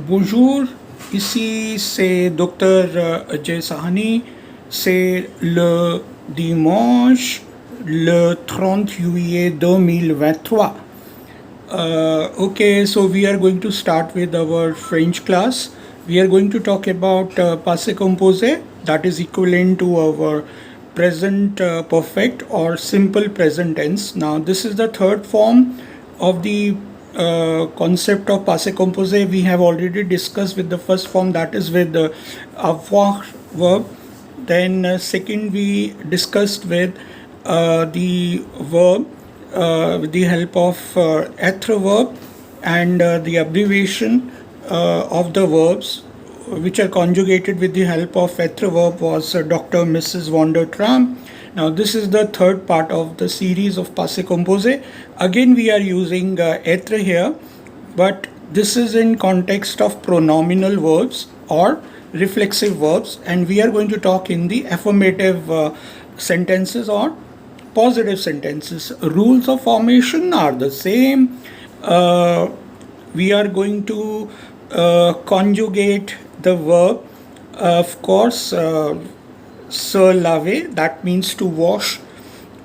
Bonjour, ici c'est Dr Ajay Sahani. C'est le dimanche le 30 juillet 2023. Okay, so we are going to start with our French class. We are going to talk about passé composé, that is equivalent to our present perfect or simple present tense. Now, this is the third form of the concept of passé composé. We have already discussed with the first form, that is with the avoir verb. Then second we discussed with the verb with the help of être verb and the abbreviation of the verbs which are conjugated with the help of être verb was Dr. Mrs. van der Tram. Now this is the third part of the series of passé composé. Again we are using être here, but this is in context of pronominal verbs or reflexive verbs, and we are going to talk in the affirmative sentences or positive sentences. Rules of formation are the same. We are going to conjugate the verb, of course, se laver, that means to wash,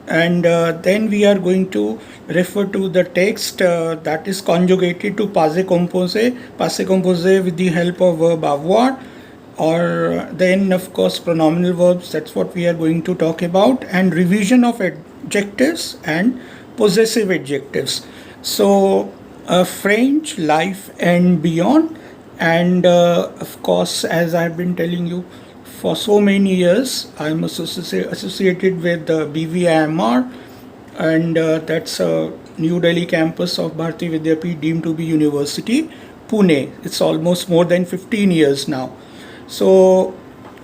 and then we are going to refer to the text that is conjugated to passé composé with the help of verb avoir, or then of course pronominal verbs. That's what we are going to talk about, and revision of adjectives and possessive adjectives. So French, life and beyond, and of course, as I've been telling you for so many years, I'm associated with BVIMR, and that's a New Delhi campus of Bharati Vidyapeeth deemed to be University, Pune. It's almost more than 15 years now. So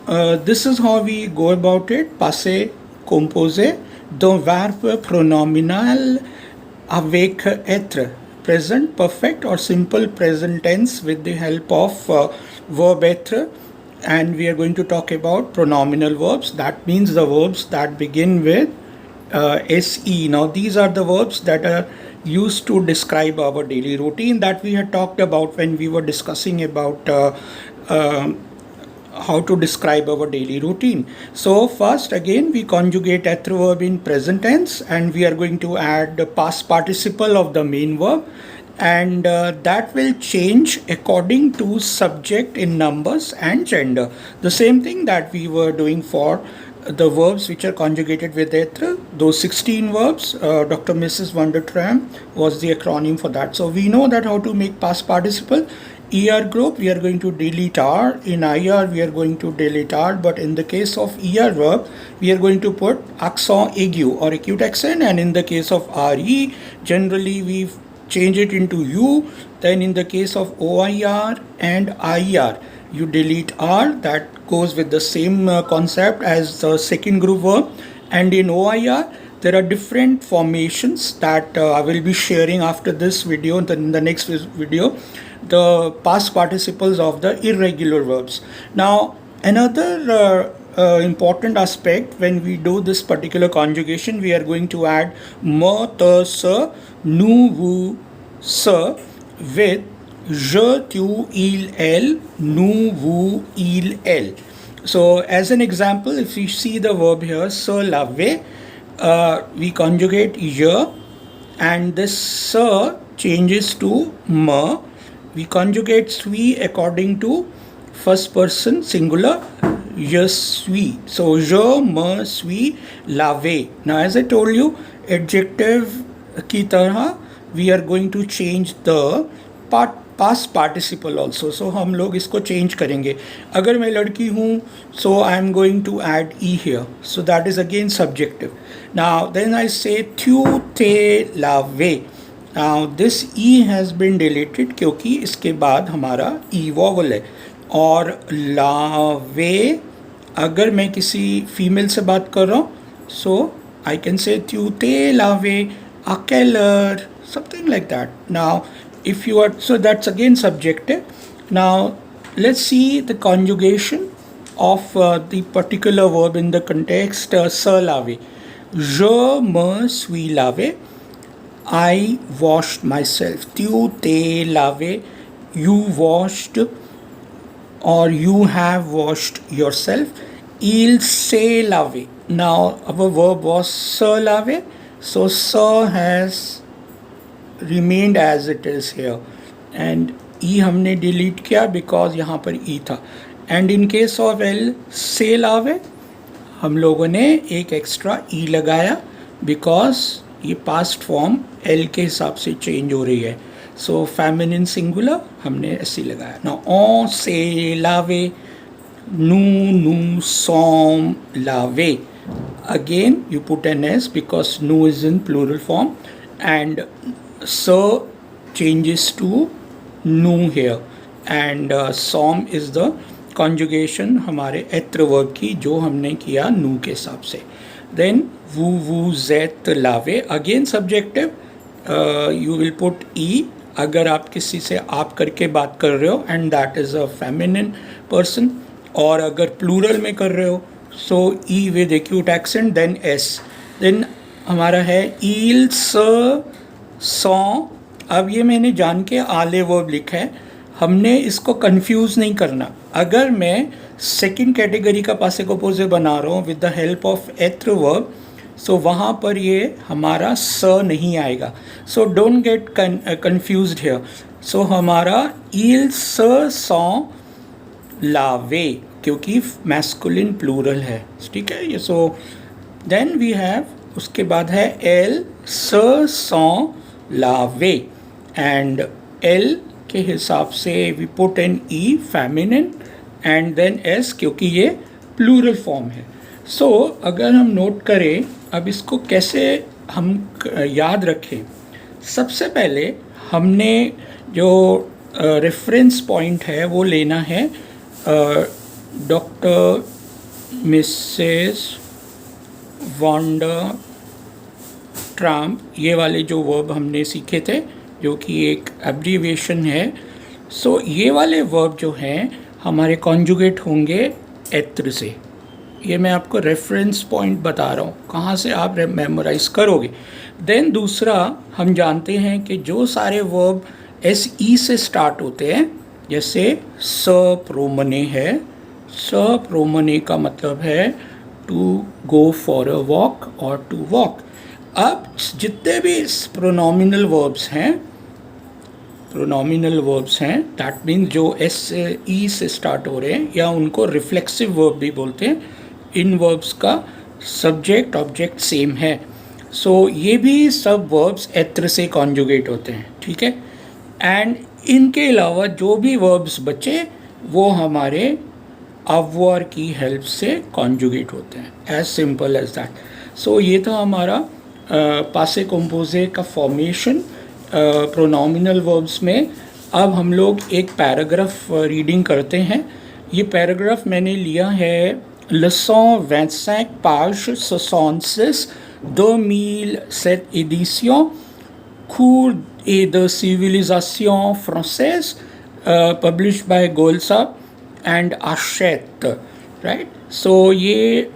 this is how we go about it. Passé composé, the verbe pronominal avec être, present perfect or simple present tense with the help of verb être, and we are going to talk about pronominal verbs. That means the verbs that begin with se. Now these are the verbs that are used to describe our daily routine that we had talked about when we were discussing about how to describe our daily routine. So first again we conjugate être verb in present tense, and we are going to add the past participle of the main verb, and that will change according to subject in numbers and gender. The same thing that we were doing for the verbs which are conjugated with être, those 16 verbs. Dr. Mrs. van der Tram was the acronym for that. So we know that how to make past participle. ER group, we are going to delete R. In IR, we are going to delete R. But in the case of ER verb, we are going to put accent aigu or acute accent. And in the case of RE, generally we change it into U. Then in the case of OIR and IR, you delete R. That goes with the same concept as the second group verb. And in OIR, there are different formations that I will be sharing after this video, in the next video, the past participles of the irregular verbs. Now, another important aspect when we do this particular conjugation, we are going to add me, te, se, nous, vous, se with je, tu, il, elle, nous, vous, il, elle. So, as an example, if you see the verb here, se laver, we conjugate je, and this se changes to me. We conjugate suis according to first person singular, je suis. So je me suis lavé. Now as I told you, adjective की तरह we are going to change the past participle also. So हम लोग इसको change करेंगे. अगर मैं लड़की हूँ, so I am going to add e here. So that is again subjective. Now then I say tu t'es lavé. Now this e has been deleted क्योंकि इसके बाद हमारा e vowel है. और लावे, अगर मैं किसी फीमेल से बात कर रहा हूँ, so I can say tu t'es lavé à quelle heure, something like that. Now if you are, so that's again subjective. Now let's see the conjugation of the particular verb in the context se laver. Je me suis lavé. I washed myself. Tu t'es lavé. you washed or you have washed yourself. Il se lave. Now our verb was se lave, so se has remained as it is here, and e हमने delete किया because यहाँ पर e था. And in case of el se lave, हम लोगों ने एक extra ई लगाया बिकॉज ये पास्ट फॉर्म एल के हिसाब से चेंज हो रही है. सो फेमिनिन सिंगुलर हमने ऐसे लगाया. नाउ ओ से लावे, नू नू सॉम लावे. Again you put N S because नू is in plural form and S changes to नू here and सॉम इज द कॉन्जुगेशन हमारे एत्र वर्ब की जो हमने किया नू के हिसाब से. देन वू जेत लावे, again subjective, you will put E अगर आप किसी से आप करके बात कर रहे हो and that is a feminine person, और अगर प्लूरल में कर रहे हो so E with acute accent then S. Then हमारा है ईल सौ. अब ये मैंने जान के आले वर्ब लिखा है, हमने इसको कंफ्यूज नहीं करना. अगर मैं सेकंड कैटेगरी का पासे कंपोजिट बना रहा हूँ विद द हेल्प ऑफ एत्र वर्ब, सो वहाँ पर ये हमारा स नहीं आएगा. So don't get confused here. So हमारा ईल सौ लावे क्योंकि मैस्कुलिन प्लूरल है, ठीक है ये. सो देन वी हैव, उसके बाद है एल सौ लावे एंड एल के हिसाब से we put an E feminine and then S क्योंकि ये प्लूरल फॉर्म है. सो अगर हम नोट करें अब इसको कैसे हम याद रखें. सबसे पहले हमने जो रेफरेंस पॉइंट है वो लेना है डॉक्टर मिसेस वॉन्डर ट्राम्प, ये वाले जो वर्ब हमने सीखे थे जो कि एक एब्रीविएशन है. सो ये वाले वर्ब जो हैं हमारे कॉन्जुगेट होंगे एत्र से. ये मैं आपको रेफरेंस पॉइंट बता रहा हूँ कहाँ से आप मेमोराइज करोगे. देन दूसरा हम जानते हैं कि जो सारे वर्ब एस ई से स्टार्ट होते हैं, जैसे स प्रोमने है, स प्रोमने का मतलब है to go for a walk और टू वॉक. अब जितने भी प्रोनोमिनल वर्ब्स हैं दैट मीन जो एस ई से स्टार्ट हो रहे हैं या उनको रिफ्लेक्सिव वर्ब भी बोलते हैं, इन वर्ब्स का सब्जेक्ट ऑब्जेक्ट सेम है. सो ये भी सब वर्ब्स एत्र से कॉन्जुगेट होते हैं, ठीक है. एंड इनके अलावा जो भी वर्ब्स बचे वो हमारे अवॉर की हेल्प से कॉन्जुगेट होते हैं, एज सिंपल एज दैट. सो ये था हमारा पासे कंपोजे का फॉर्मेशन प्रोनोमिनल वर्ब्स में. अब हम लोग एक पैराग्राफ रीडिंग करते हैं. ये पैराग्राफ मैंने लिया है leçon 25 page 66 2007 édition cours et de civilisation française published by Golsa and Hachette, right. So ये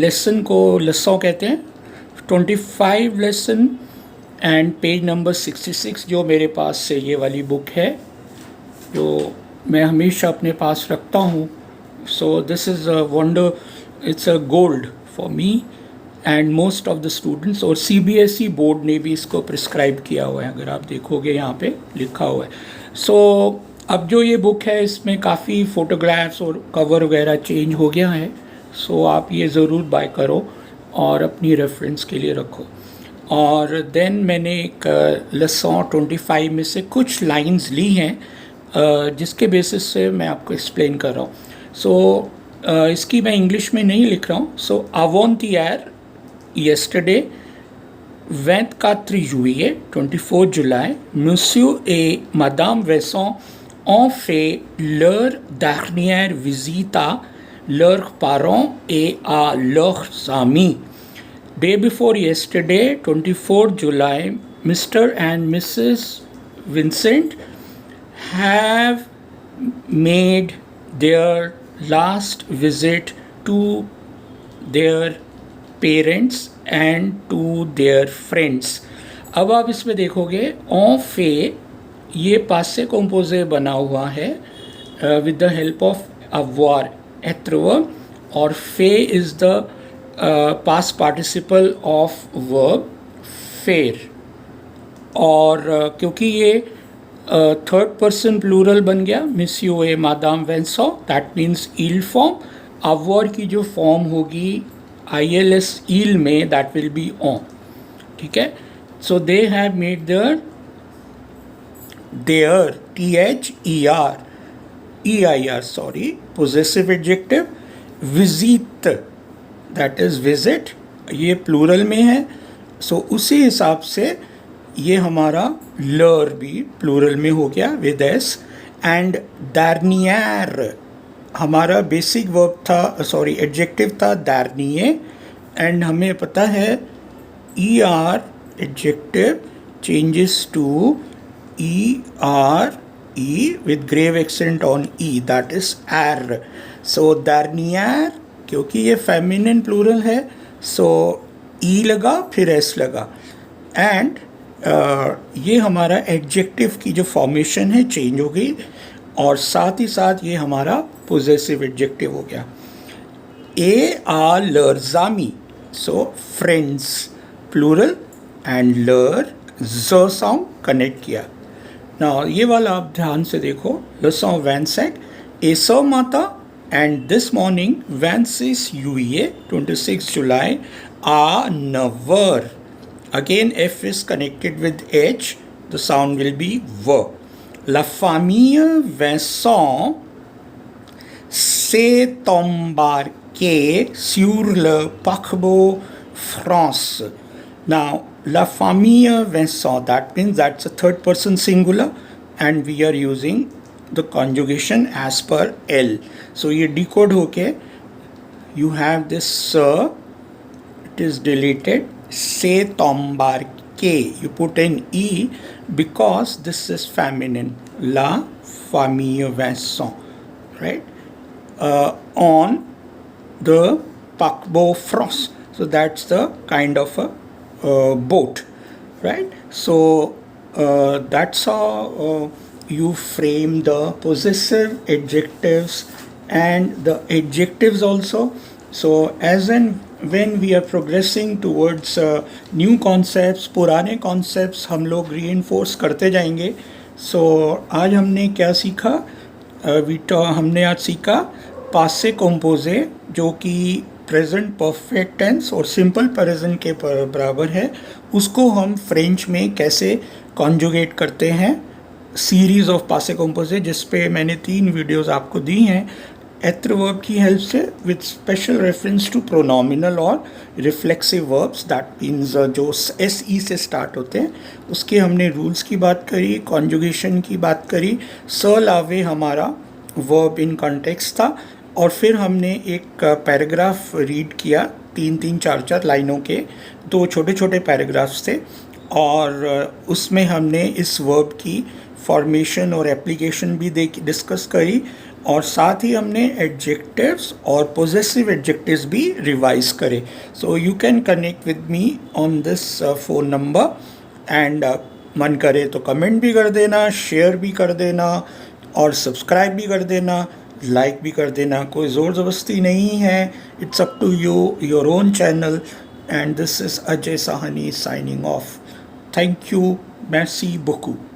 लेसन को लेसन कहते हैं. 25 लेसन एंड पेज नंबर 66 जो मेरे पास से ये वाली बुक है जो मैं हमेशा अपने पास रखता हूँ. So this is a wonder, it's a gold for me and most of the students. और CBSE बोर्ड ने भी इसको प्रिस्क्राइब किया हुआ है, अगर आप देखोगे यहाँ पे लिखा हुआ है. सो अब जो ये बुक है इसमें काफ़ी फ़ोटोग्राफ्स और कवर वगैरह चेंज हो गया है. सो आप ये ज़रूर बाय करो और अपनी रेफरेंस के लिए रखो. और देन मैंने एक लेसन 25 में से कुछ लाइंस ली हैं जिसके बेसिस से मैं आपको एक्सप्लेन कर रहा हूँ. सो इसकी मैं इंग्लिश में नहीं लिख रहा हूँ. सो avant-hier, yesterday, 24 juillet, 24 July, monsieur et madame Wesson ont fait leur dernière visite à leurs parents et à leurs amis. Day before yesterday, 24 July, Mr. and Mrs. Vincent have made their last visit to their parents and to their friends. अब आप इसमें देखोगे on fait ये पासे कॉम्पोजे बना हुआ है with the help of अवॉर एथ्रवर्ब, और फे is the past participle of verb फेर। और क्योंकि ये थर्ड पर्सन प्लूरल बन गया, मिस यू ए मादाम वेंसो, दैट मीन्स ईल फॉर्म। अवॉर की जो फॉर्म होगी ILS ईल में, दैट विल बी ऑन, ठीक है। So they have made their THER sorry possessive adjective visit, that is visit, ये प्लूरल में है। सो उसी हिसाब से ये हमारा लर भी प्लूरल में हो गया विद एस। एंड दार्नियर हमारा बेसिक वर्ब था, सॉरी एडजेक्टिव था दार्निये, एंड हमें पता है ER adjective changes to ERE with grave accent on E, that is R. So दार्नियर, क्योंकि ये फेमिनिन प्लूरल है, सो E लगा फिर S लगा, एंड ये हमारा एडजेक्टिव की जो फॉर्मेशन है चेंज हो गई, और साथ ही साथ ये हमारा पोजेसिव एडजेक्टिव हो गया। लर्जामी, सो फ्रेंड्स प्लूरल, एंड लर ज साउंड कनेक्ट किया। ना ये वाला आप ध्यान से देखो, लसों वैंसेक एस माता, एंड दिस मॉर्निंग वैंसिस UE 26 July आ नवर। Again, F is connected with H, the sound will be V. La famille Vincent s'est embarquée sur le paquebot France. Now, la famille Vincent, that means that's a third person singular, and we are using the conjugation as per L. So, ये decode होके you have this it is deleted. S'est embarqué, you put an E because this is feminine, la famille Vincent, right, on the paquebot France. So that's the kind of a boat, right? So that's how you frame the possessive adjectives and the adjectives also. So as and when we are progressing towards new concepts, पुराने concepts हम लोग reinforce करते जाएंगे। So आज हमने क्या सीखा? हमने आज सीखा पासे कॉम्पोजे, जो कि प्रेजेंट परफेक्ट टेंस और सिंपल प्रेजेंट के बराबर है, उसको हम फ्रेंच में कैसे कॉन्जुगेट करते हैं। सीरीज़ ऑफ पासे कॉम्पोजे जिस पे मैंने 3 वीडियोस आपको दी हैं एथ्रवर्ब की हेल्प से, विद स्पेशल रेफरेंस टू प्रोनोमिनल और रिफ्लेक्सिव वर्ब्स, दैट मीन्स जो SE से स्टार्ट होते हैं, उसके हमने रूल्स की बात करी, कॉन्जुगेशन की बात करी। स लावे हमारा वर्ब इन कॉन्टेक्स्ट था, और फिर हमने एक पैराग्राफ रीड किया, 3-3, 4-4 लाइनों के 2 छोटे छोटे पैराग्राफ्स थे, और उसमें हमने इस वर्ब की फॉर्मेशन और एप्लीकेशन भी डिस्कस करी, और साथ ही हमने एडजेक्टिव्स और पोजेसिव एडजेक्टिव्स भी रिवाइज करे। So you can connect with me on this phone number, and मन करे तो कमेंट भी कर देना, शेयर भी कर देना, और सब्सक्राइब भी कर देना, लाइक भी कर देना। कोई ज़ोर ज़बरदस्ती नहीं है, it's up to you, your own channel, and this is Ajay Sahni signing off. Thank you, merci beaucoup.